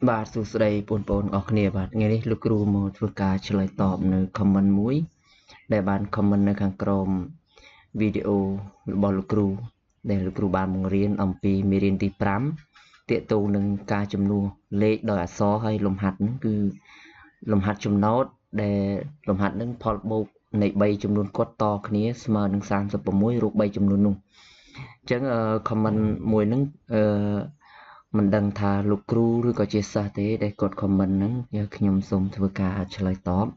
បាទសួស្តីបងប្អូនអរគ្នាបាទថ្ងៃនេះលោកគ្រូមកធ្វើការឆ្លើយតបនៅ comment មួយដែលបាន comment នៅខាងក្រោមវីដេអូរបស់លោកគ្រូដែលលោកគ្រូបានបង្រៀនអំពីមេរៀនទី5ទាក់ទងនឹងការចំនួនលេខដោយអក្សរហើយលំហាត់ហ្នឹងគឺលំហាត់ចំណោទដែលលំហាត់ហ្នឹងផលបូកនៃ3ចំនួនគាត់តគ្នាស្មើនឹង36រូប3ចំនួននោះអញ្ចឹងcomment មួយហ្នឹងមិនដឹងថាលោកគ្រូឬក៏ជាសិស្សទេដែលគាត់ comment ហ្នឹងខ្ញុំសូមធ្វើការឆ្លើយតប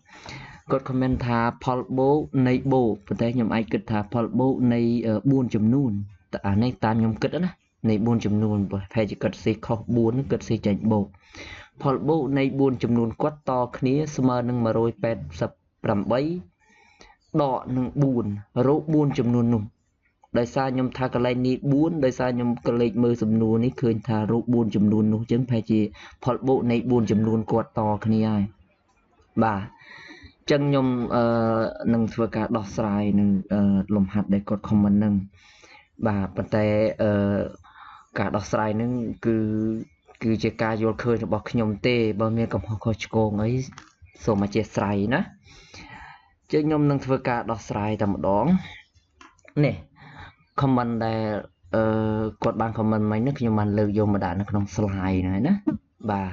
គាត់ comment ថាផលបូកនៃបូកប៉ុន្តែខ្ញុំអាចគិតថាផលបូកនៃ4ចំនួនតែអានេះតាមខ្ញុំគិតណានៃ4ចំនួនប្រហែលជាគិតសេខុស4គិតសេចេញបូកផលបូកនៃ4ចំនួនគាត់តគ្នាស្មើនឹង188ដកនឹង4រក4ចំនួននោះដោយសារខ្ញុំថាកន្លែងនេះ4ដោយសារខ្ញុំក៏លេខមើលសំណួរនេះឃើញថារូប4ចំនួននោះអញ្ចឹងប្រហែលជាផលបូកនៃ4ចំនួនគាត់តគ្នាហើយបាទអញ្ចឹងខ្ញុំនឹងធ្វើការដោះស្រាយនឹងលំហាត់ដែលគាត់ comment ហ្នឹងបាទប៉ុន្តែការដោះស្រាយហ្នឹងគឺជាការយល់ឃើញរបស់ខ្ញុំទេបើមានកំហុសខុសឆ្គងអីសូមអធិស្ឋានណាអញ្ចឹងខ្ញុំនឹងធ្វើការដោះស្រាយតែម្ដងនេះcomment ដែលគាត់បាន comment មិញនេះខ្ញុំបានលើកយកមកដាក់នៅក្នុង slide ហ្នឹងណាបាទ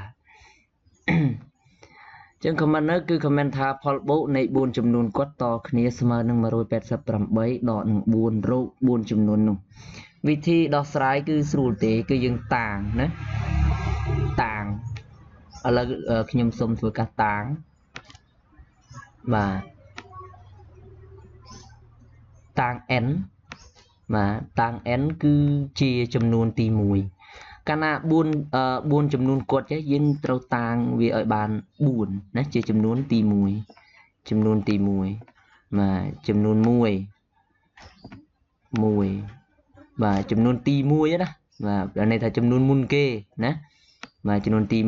ចឹង comment នោះគឺ comment ថាផលបូកនៃ4ចំនួនគាត់តគ្នាស្មើនឹង188ដកនឹង4រក4ចំនួននោះវិធីដោះស្រាយគឺស្រួលទេគឺយើងតាងណាតាងឥឡូវខ្ញុំសូមធ្វើការតាងបាទតាង n បាទតាំង n គឺជាចំនួនទី1កាលណា4ចំនួនគាត់ចេះយើងត្រូវតាំងវាឲ្យបាន4ណាជាចំនួនទី1ចំនួនទី1បាទចំនួន1បាទចំនួនទី1ណាបាទន័យថាចំនួនមុនគេណាបាទចំនួនទី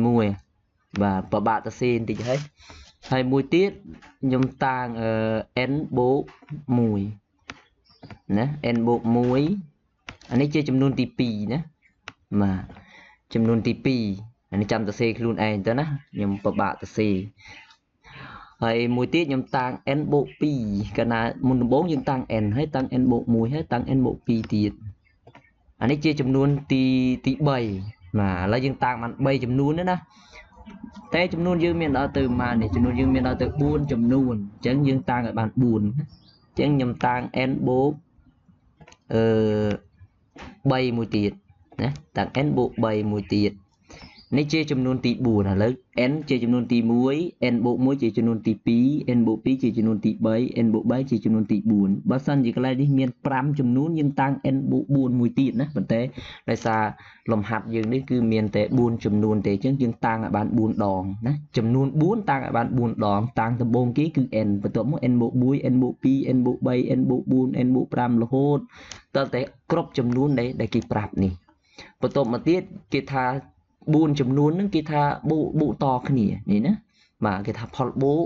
1បាទប្របាក់ទៅសេបន្តិចហើយមួយទៀតខ្ញុំតាំងn បូក1ណា n បូក1អានេះជាចំនួនទី2ណាបាទចំនួនទី2អានេះចាំទៅសេខ្លួនឯងទៅណាខ្ញុំពិបាកទៅសេហើយមួយទៀតខ្ញុំតាំង n បូក2កាលណាមុនដំបូងយើងតាំង n ហើយតាំង n បូក1ហើយតាំង n បូក2ទៀតអានេះជាចំនួនទី3បាទឥឡូវយើងតាំងបាន3ចំនួនណាតែចំនួនយើងមានដល់ទៅប៉ុន្មាននេះចំនួនយើងមានដល់ទៅ4ចំនួនអញ្ចឹងយើងតាំងឲ្យបាន4អញ្ចឹងខ្ញុំតាំង n បូក3មួយទៀតណាតាំង n បូក3មួយទៀតនេះជាចំនួនទី4ឥឡូវ n ជាចំនួនទី1 n បូក1ជាចំនួនទី2 n បូក2ជាចំនួនទី3 n បូក3ជាចំនួនទី4បើសិនជាកន្លែងនេះមាន5ចំនួនយើងតាំង n បូក4មួយទៀតណាប៉ុន្តែដោយសារលំហាត់យើងនេះគឺមានតែ4ចំនួនទេអញ្ចឹងយើងតាំងឲ្យបាន4ដងណាចំនួន4តាំងឲ្យបាន4ដងតាំងដំបូងគេគឺ n បន្ទាប់មក n បូក1 n បូក2 n បូក3 n បូក4 n បូក5រហូតដល់តែគ្រប់ចំនួនដែលគេប្រាប់នេះបន្ទាប់មកទៀតគេថា4ចំនួនហ្នឹងគេថាបូកតគ្នានេះណាបាទគេថាផលបូក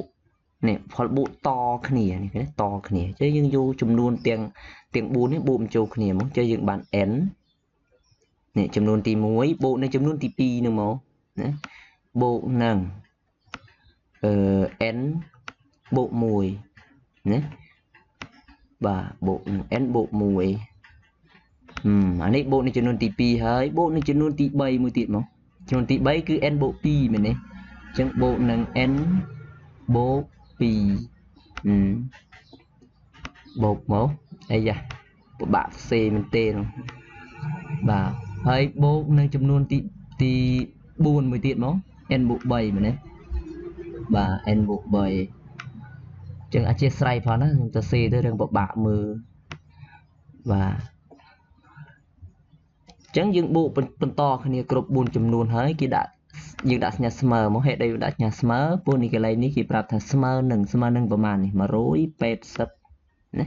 នេះផលបូកតគ្នានេះគេតគ្នាអញ្ចឹងយើងយកចំនួនទាំង4នេះបូកបញ្ចូលគ្នាមកអញ្ចឹងយើងបាន n នេះចំនួនទី1បូកនឹងចំនួនទី2នឹងមកណាបូកនឹងn បូក1ណាបាទបូកនឹង n បូក1អានេះបូកនឹងចំនួនទី2ហើយបូកនឹងចំនួនទី3មួយទៀតមកចំនួនទី3គឺ n បូក2មែនទេអញ្ចឹងបូកនឹង n បូក2បូកមកអីយ៉ាពិបាកសេមែនទេបាទហើយបូកនឹងចំនួនទី4មួយទៀតមក n បូក3មែនទេបាទ n បូក3អញ្ចឹងអធិស្ឋានផងណាខ្ញុំទៅសេទៅរឿងពិបាកមើលបាទអញ្ចឹងយើងបូកបន្តគ្នាគ្រប់4ចំនួនហើយគេយើងដាក់សញ្ញាស្មើមកហេតុអីយើងដាក់សញ្ញាស្មើពួកនេះកន្លែងនេះគេប្រាប់ថាស្មើនឹងប្រមាណនេះ180ណា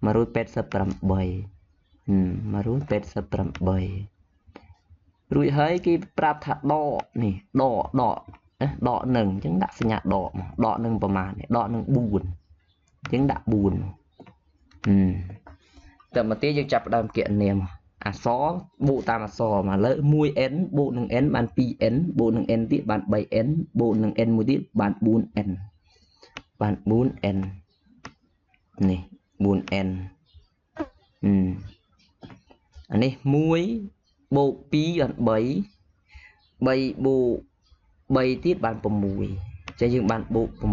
188រួចហើយគេប្រាប់ថាដកនេះដកនឹងអញ្ចឹងដាក់សញ្ញាដកនឹងប្រមាណនេះដកនឹង4អញ្ចឹងដាក់4តែមកទៀតយើងចាប់ផ្ដើមគណនាមក à xó bộ tam à xó mà lỡ mùi n bộ nâng n bàn pi n bộ nâng n tiết bàn 3 n bộ nâng n một tiết bàn 4 n bàn 4 n này 4 n anh này mùi bộ pi bàn 7 7 bộ 7 tiết bàn 6 cho nhưng bàn bộ 6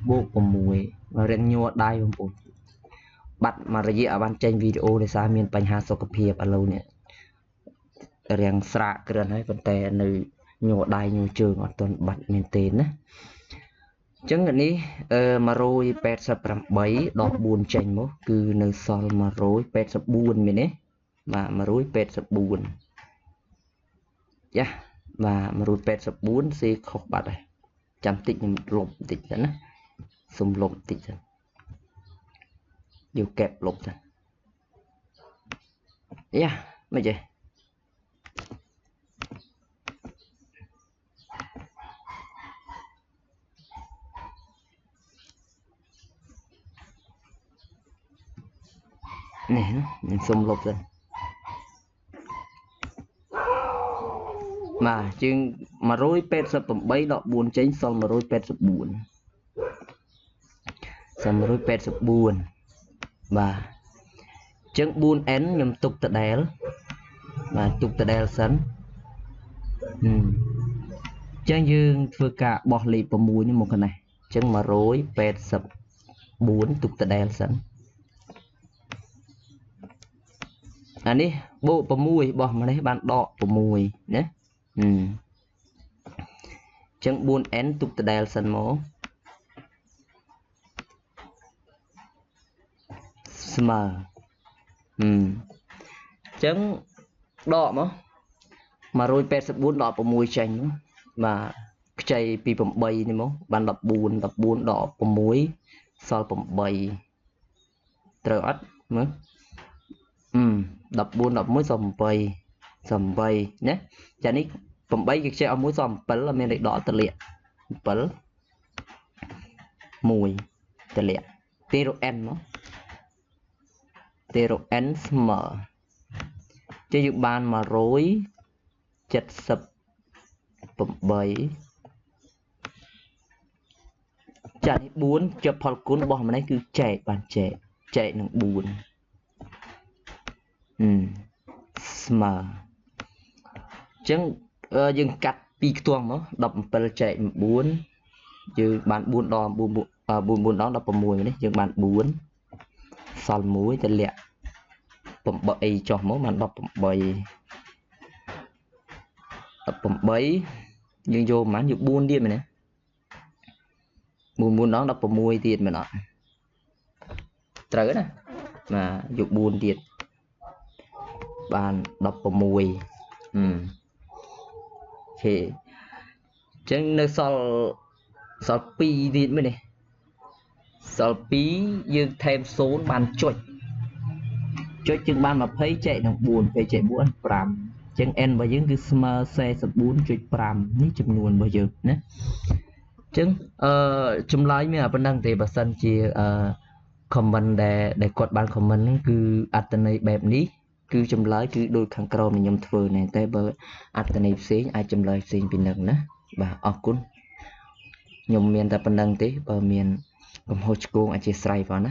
bộ 6 và rèn nhua đai không bộ bắt mà ra dễ ban tranh video để xa miền bánh hà sọc phiệp ở lâu nè rèn sạ cái này vấn đề nơi nhua đai nhua trường ở tuần bắt miền tên á chẳng hạn ní mà rồi pet sập làm bấy đọc buồn tranh mốt cứ nơi sol mà rồi pet sập buồn mình ấy mà rồi pet sập buồn yeah mà rồi pet sập buồn sẽ khóc bạt này chăm tích nhưng lộn tích dẫn á xung lộn tích dẫn nhiều kẹp lộn dẫn yeah mấy gì nè mình xung lộn dẫn mà chừng mà rồi pet sập bấy đọ buồn tránh xong mà rồi pet sập buồn xong mà rồi pet sập buồn và chân buồn én nhầm tục tự đéo và tục tự đéo sẵn chân dương vừa cả bỏ lì vào mùi như một cái này chân mà rối pet sập buồn tục tự đéo sẵn anh đi bộ vào mùi bỏ mà đấy bạn đọ vào mùi nhé chân buồn én tục tự đéo sẵn mố smờ chân đọ mà rồi pet sập buồn đọ vào mùi chanh mà chạy pi bầm bay này mố bạn đập buồn đọ vào mùi sau bầm bay trời ắt mới đập buồn đập muối sầm bay nhé chả ní bầm bay cái xe ông muối sầm bẩn là mình lại đỏ tật liệt bẩn mùi tật liệt tero n nó tero n smờ cho dự bàn mà rối chật sập bầm bay chả ní buồn chập phật cuốn bỏ mà này cứ chạy bàn chạy nằng buồn smờ chẳng dừng cắt pi tuang nó đập pel chạy buồn chứ bạn buồn đo buồn đó đập mùi đấy nhưng bạn buồn sal muối thì lẹ bầm bậy cho mỗi bạn đập bầm bấy nhưng vô mà nhiều buồn đi mà nè buồn đó đập mùi tiền mà nó trời nè mà dục buồn tiền bạn đập vào mùi thì chẳng nơi sau pi đi mới này sau pi dương thêm số bàn chuột chừng ban mà thấy chạy nó buồn phải chạy buồn pram chẳng en và những cái smart xe sập buồn chuột pram ní chừng nguồn bao giờ nhé chứng chúng lái mới là bên đăng thì bà sân chỉ comment để quật ban comment cứ attenay bẹp ní cứ chấm lái cứ đôi kháng cầu mình nhầm thừa này tay bơ attenay xí ai chấm lái xí bình đẳng nữa và ở cún nhầm miền ta bên đăng tí bờ miền cầm hỗ trợ ai chia sẻ vào nữa